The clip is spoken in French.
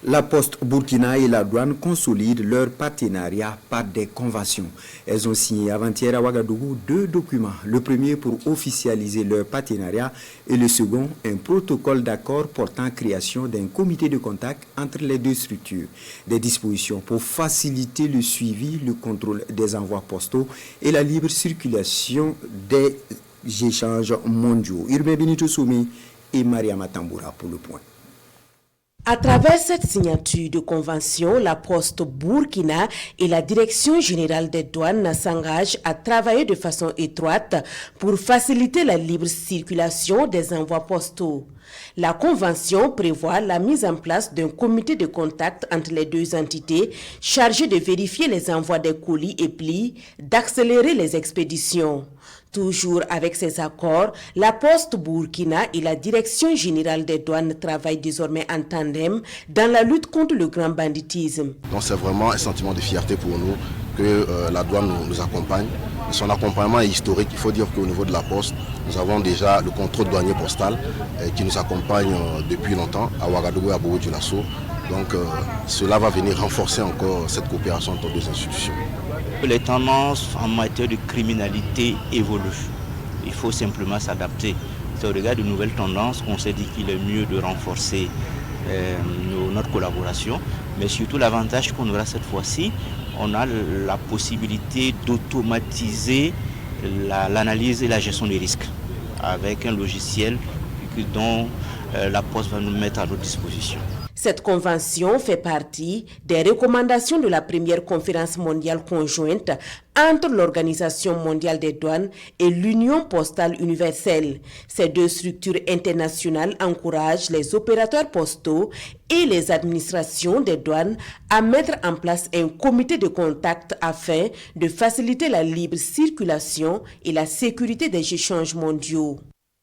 La Poste Burkina et la douane consolident leur partenariat par des conventions. Elles ont signé avant-hier à Ouagadougou 2 documents. Le premier pour officialiser leur partenariat et le second un protocole d'accord portant création d'un comité de contact entre les deux structures. Des dispositions pour faciliter le suivi, le contrôle des envois postaux et la libre circulation des échanges mondiaux. Urbain Benito Soumi et Mariama Tamboura pour le point. À travers cette signature de convention, la Poste Burkina et la Direction générale des douanes s'engagent à travailler de façon étroite pour faciliter la libre circulation des envois postaux. La convention prévoit la mise en place d'un comité de contact entre les deux entités chargé de vérifier les envois des colis et plis, d'accélérer les expéditions. Toujours avec ces accords, la Poste Burkina et la Direction générale des douanes travaillent désormais en tandem dans la lutte contre le grand banditisme. Donc c'est vraiment un sentiment de fierté pour nous que la douane nous accompagne. Son accompagnement est historique. Il faut dire qu'au niveau de la Poste, nous avons déjà le contrôle douanier postal qui nous accompagne depuis longtemps à Ouagadougou et à Bobo-Dioulasso. Donc cela va venir renforcer encore cette coopération entre deux institutions. Les tendances en matière de criminalité évoluent. Il faut simplement s'adapter. C'est au regard de nouvelles tendances qu'on s'est dit qu'il est mieux de renforcer notre collaboration. Mais surtout l'avantage qu'on aura cette fois-ci, on a la possibilité d'automatiser l'analyse et la gestion des risques avec un logiciel dont la Poste va nous mettre à notre disposition. Cette convention fait partie des recommandations de la première conférence mondiale conjointe entre l'Organisation mondiale des douanes et l'Union postale universelle. Ces deux structures internationales encouragent les opérateurs postaux et les administrations des douanes à mettre en place un comité de contact afin de faciliter la libre circulation et la sécurité des échanges mondiaux.